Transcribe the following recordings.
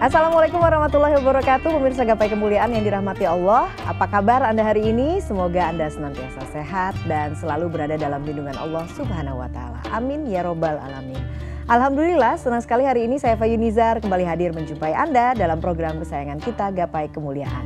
Assalamualaikum warahmatullahi wabarakatuh. Pemirsa Gapai Kemuliaan yang dirahmati Allah. Apa kabar Anda hari ini? Semoga Anda senantiasa sehat dan selalu berada dalam lindungan Allah Subhanahu wa taala. Amin ya robbal alamin. Alhamdulillah, senang sekali hari ini saya Fayu Nizar kembali hadir menjumpai Anda dalam program kesayangan kita Gapai Kemuliaan.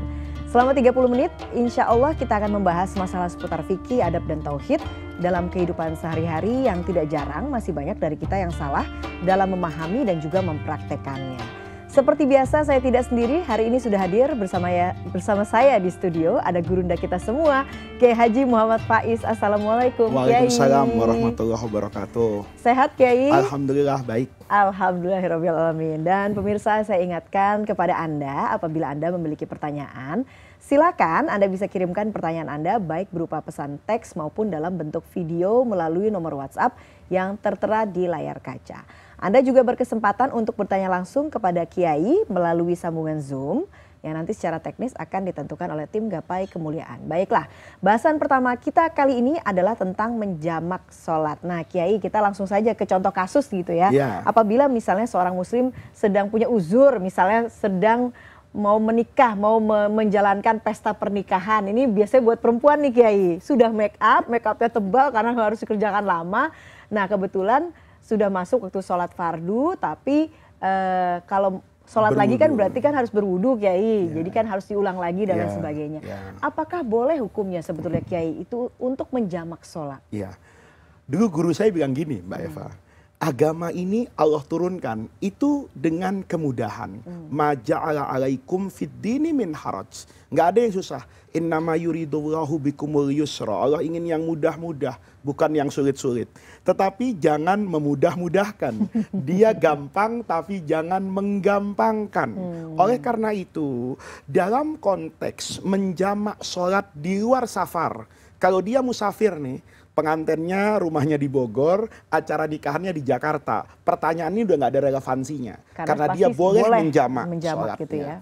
Selama 30 menit, insya Allah kita akan membahas masalah seputar fikih, adab dan tauhid dalam kehidupan sehari-hari yang tidak jarang masih banyak dari kita yang salah dalam memahami dan juga mempraktekannya. Seperti biasa saya tidak sendiri, hari ini sudah hadir bersama saya di studio ada gurunda kita semua, Kiai Haji Muhammad Faiz. Assalamualaikum Kiai. Waalaikumsalam warahmatullahi wabarakatuh. Sehat Kiai? Alhamdulillah baik. Alhamdulillahirabbil alamin. Dan pemirsa, saya ingatkan kepada Anda apabila Anda memiliki pertanyaan, silakan Anda bisa kirimkan pertanyaan Anda baik berupa pesan teks maupun dalam bentuk video melalui nomor WhatsApp yang tertera di layar kaca. Anda juga berkesempatan untuk bertanya langsung kepada Kiai melalui sambungan Zoom yang nanti secara teknis akan ditentukan oleh tim Gapai Kemuliaan. Baiklah, bahasan pertama kita kali ini adalah tentang menjamak sholat. Nah Kiai, kita langsung saja ke contoh kasus gitu ya. Apabila misalnya seorang muslim sedang punya uzur, misalnya sedang mau menikah, mau menjalankan pesta pernikahan. Ini biasanya buat perempuan nih Kiai. Sudah make upnya tebal karena harus dikerjakan lama. Nah kebetulan sudah masuk waktu sholat fardu, tapi kalau sholat berwudu lagi kan berarti kan harus berwudu Kiai. Jadi kan harus diulang lagi dan lain sebagainya. Apakah boleh hukumnya sebetulnya Kiai itu untuk menjamak sholat? Dulu guru saya bilang gini Mbak Eva. Agama ini Allah turunkan itu dengan kemudahan. Ma ja'ala alaikum fid dini min haraj. Nggak ada yang susah. Innama yuridullahu bikumul yusra. Allah ingin yang mudah-mudah, bukan yang sulit-sulit. Tetapi jangan memudah-mudahkan. Dia gampang tapi jangan menggampangkan. Oleh karena itu, dalam konteks menjamak sholat di luar safar. Kalau dia musafir nih, pengantinnya rumahnya di Bogor, acara nikahannya di Jakarta. Pertanyaan ini udah nggak ada relevansinya. Karena dia boleh menjamak sholatnya. Gitu ya.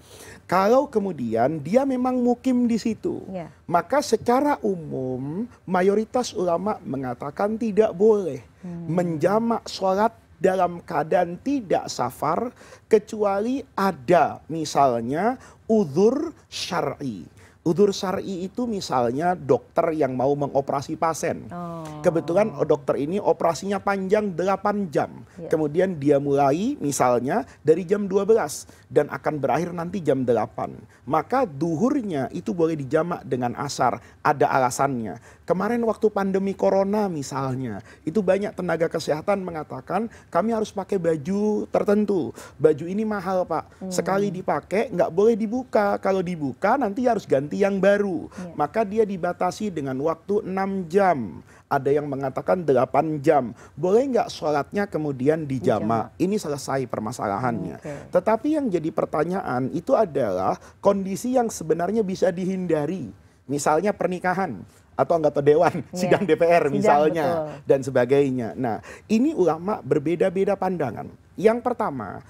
Kalau kemudian dia memang mukim di situ, maka secara umum mayoritas ulama mengatakan tidak boleh menjamak sholat dalam keadaan tidak safar, kecuali ada misalnya uzur syar'i. Udzur syar'i itu misalnya dokter yang mau mengoperasi pasien. Kebetulan dokter ini operasinya panjang 8 jam. Kemudian dia mulai misalnya dari jam 12 dan akan berakhir nanti jam 8. Maka duhurnya itu boleh dijamak dengan asar. Ada alasannya. Kemarin waktu pandemi corona misalnya, itu banyak tenaga kesehatan mengatakan kami harus pakai baju tertentu. Baju ini mahal Pak. Sekali dipakai nggak boleh dibuka. Kalau dibuka nanti harus ganti yang baru. Maka dia dibatasi dengan waktu 6 jam. Ada yang mengatakan 8 jam. Boleh nggak sholatnya kemudian dijamak? Ini selesai permasalahannya. Tetapi yang jadi pertanyaan itu adalah kondisi yang sebenarnya bisa dihindari. Misalnya pernikahan atau anggota dewan, sidang DPR misalnya, dan sebagainya. Nah, ini ulama berbeda-beda pandangan. Yang pertama,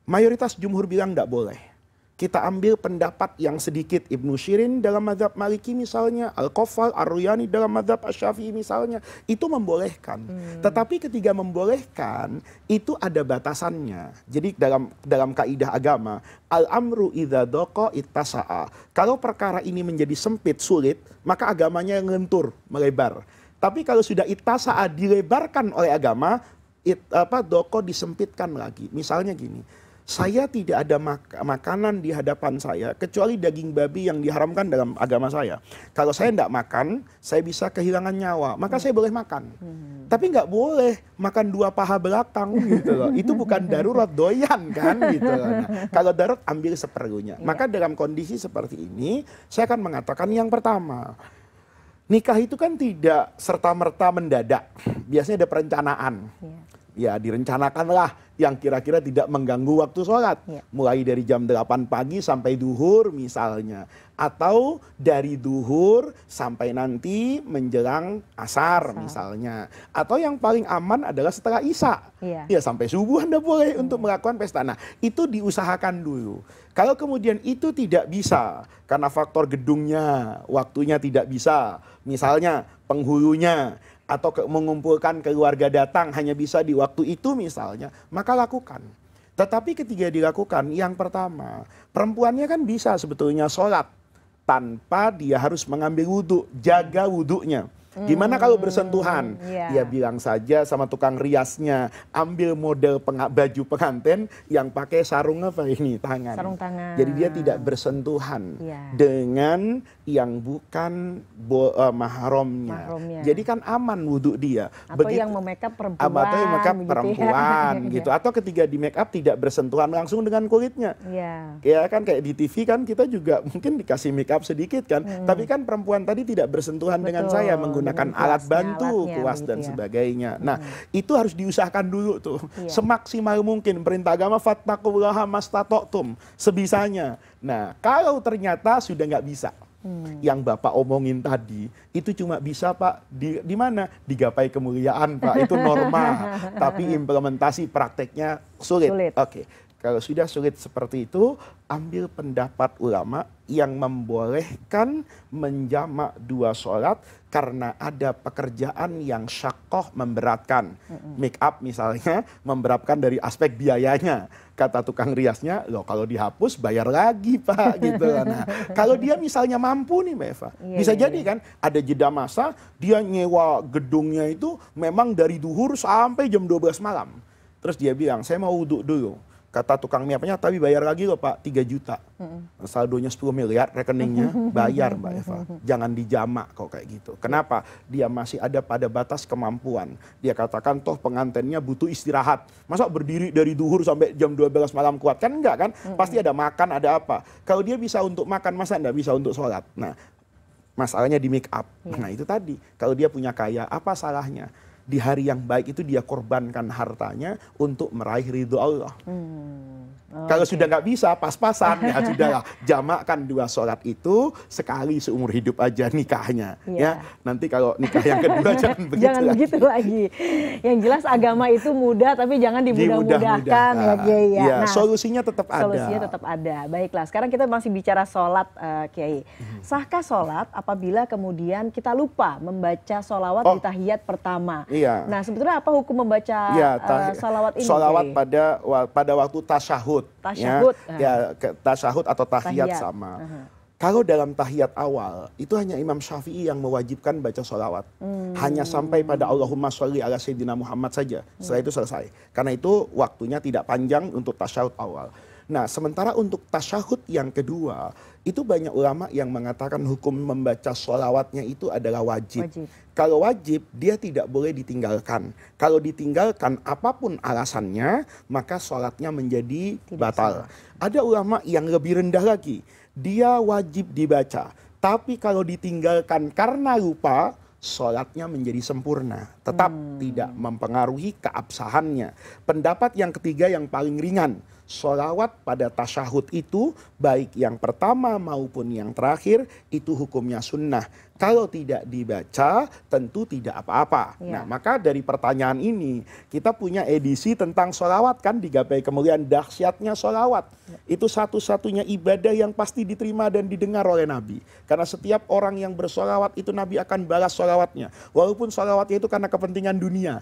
mayoritas jumhur bilang tidak boleh. Kita ambil pendapat yang sedikit Ibnu Syirin dalam mazhab Maliki misalnya, Al-Qafal, Ar-Ruyani dalam mazhab Asy-Syafi'i misalnya, itu membolehkan. Tetapi ketika membolehkan, itu ada batasannya. Jadi dalam kaidah agama, al-amru idza daqa ittasa'a. Kalau perkara ini menjadi sempit, sulit, maka agamanya ngelentur, melebar. Tapi kalau sudah ittasa'a dilebarkan oleh agama, doko disempitkan lagi. Misalnya gini, saya tidak ada makanan di hadapan saya kecuali daging babi yang diharamkan dalam agama saya. Kalau saya tidak makan, saya bisa kehilangan nyawa, maka saya boleh makan. Tapi nggak boleh makan 2 paha belakang gitu loh. Itu bukan darurat, doyan kan gitu loh. Nah, kalau darurat ambil seperlunya. Maka dalam kondisi seperti ini, saya akan mengatakan yang pertama, nikah itu kan tidak serta-merta mendadak. Biasanya ada perencanaan. Ya direncanakanlah yang kira-kira tidak mengganggu waktu sholat. Mulai dari jam 8 pagi sampai duhur misalnya. Atau dari duhur sampai nanti menjelang asar misalnya. Atau yang paling aman adalah setelah isya. Ya sampai subuh Anda boleh untuk melakukan pesta. Nah itu diusahakan dulu. Kalau kemudian itu tidak bisa karena faktor gedungnya, waktunya tidak bisa. Misalnya penghulunya, atau mengumpulkan keluarga datang hanya bisa di waktu itu misalnya, maka lakukan. Tetapi ketika dilakukan, yang pertama, perempuannya kan bisa sebetulnya sholat tanpa dia harus mengambil wudhu, jaga wudhunya. Gimana kalau bersentuhan? Ya bilang saja sama tukang riasnya, ambil model baju pengantin yang pakai sarung apa ini, tangan. Sarung tangan. Jadi dia tidak bersentuhan dengan yang bukan mahramnya. Jadi kan aman wudhu dia. Atau yang memakeup perempuan. Atau yang make up perempuan gitu. Atau ketika di make up tidak bersentuhan langsung dengan kulitnya. Ya kan kayak di TV kan kita juga mungkin dikasih make up sedikit kan. Tapi kan perempuan tadi tidak bersentuhan dengan saya menggunakan alat bantu, kuas dan sebagainya. Nah, itu harus diusahakan dulu tuh. Semaksimal mungkin perintah agama fattaqullaha mastata'tum, sebisanya. Nah, kalau ternyata sudah nggak bisa. Yang Bapak omongin tadi itu cuma bisa Pak di mana? Di gapai kemuliaan Pak, itu norma. Tapi implementasi prakteknya sulit. Oke. Kalau sudah sulit seperti itu, ambil pendapat ulama yang membolehkan menjamak dua sholat karena ada pekerjaan yang syakoh memberatkan. Make up misalnya memberatkan dari aspek biayanya. Kata tukang riasnya, loh kalau dihapus bayar lagi Pak gitu. Nah, kalau dia misalnya mampu nih Mbak Eva, bisa jadi kan ada jeda masa dia nyewa gedungnya itu memang dari duhur sampai jam 12 malam. Terus dia bilang, saya mau wudhu dulu. Kata tukang make-upnya, tapi bayar lagi loh Pak, 3 juta. Saldonya 10 miliar, rekeningnya bayar Mbak Eva. Jangan dijamak kok kayak gitu. Kenapa? Dia masih ada pada batas kemampuan. Dia katakan toh pengantinnya butuh istirahat. Masa berdiri dari duhur sampai jam 12 malam kuat? Kan enggak kan? Pasti ada makan, ada apa. Kalau dia bisa untuk makan, masa enggak bisa untuk sholat? Nah, masalahnya di make up. Nah itu tadi, kalau dia punya kaya, apa salahnya? Di hari yang baik itu dia korbankan hartanya untuk meraih ridho Allah. Kalau sudah nggak bisa, pas-pasan, ya sudahlah, jamakkan dua sholat itu sekali seumur hidup aja nikahnya. Ya, nanti kalau nikah yang kedua jangan begitu jangan lagi. begitu lagi. Yang jelas agama itu mudah, tapi jangan dimudah-mudahkan. Nah, solusinya tetap ada. Solusinya tetap ada. Baiklah, sekarang kita masih bicara sholat, Kiai. Sahkah sholat apabila kemudian kita lupa membaca sholawat di tahiyat pertama? Nah, sebetulnya apa hukum membaca sholawat ini? Sholawat pada waktu tasyahud. Tasyahud atau tahiyat sama. Kalau dalam tahiyat awal, itu hanya Imam Syafi'i yang mewajibkan baca sholawat. Hanya sampai pada Allahumma sholli ala Sayyidina Muhammad saja. Setelah itu selesai. Karena itu waktunya tidak panjang untuk tasyahud awal. Nah, sementara untuk tasyahud yang kedua, itu banyak ulama yang mengatakan hukum membaca sholawatnya itu adalah wajib. Kalau wajib, dia tidak boleh ditinggalkan. Kalau ditinggalkan apapun alasannya, maka sholatnya menjadi batal. Ada ulama yang lebih rendah lagi. Dia wajib dibaca. Tapi kalau ditinggalkan karena lupa, sholatnya menjadi sempurna. Tetap tidak mempengaruhi keabsahannya. Pendapat yang ketiga yang paling ringan. Sholawat pada tasyahud itu, baik yang pertama maupun yang terakhir, itu hukumnya sunnah. Kalau tidak dibaca, tentu tidak apa-apa. Nah, maka dari pertanyaan ini, kita punya edisi tentang sholawat kan, di Gapai Kemuliaan, dahsyatnya sholawat. Itu satu-satunya ibadah yang pasti diterima dan didengar oleh Nabi. Karena setiap orang yang bersholawat, itu Nabi akan balas sholawatnya. Walaupun sholawatnya itu karena kepentingan dunia.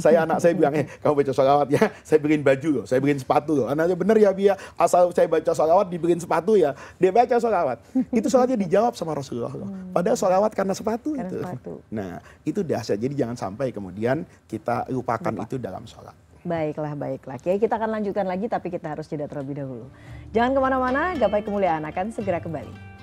Anak saya bilang, kamu baca sholawat ya, saya beliin baju loh, saya beliin sepatu loh. Anaknya bener ya Bia, asal saya baca sholawat dibeliin sepatu ya. Dia baca sholawat. Itu sholatnya dijawab sama Rasulullah loh. Padahal sholawat karena sepatu itu. Nah, itu dahsyat. Jadi jangan sampai kemudian kita lupakan itu dalam sholat. Baiklah, baiklah. Kiai, kita akan lanjutkan lagi, tapi kita harus jeda terlebih dahulu. Jangan kemana-mana, Gapai Kemuliaan akan segera kembali.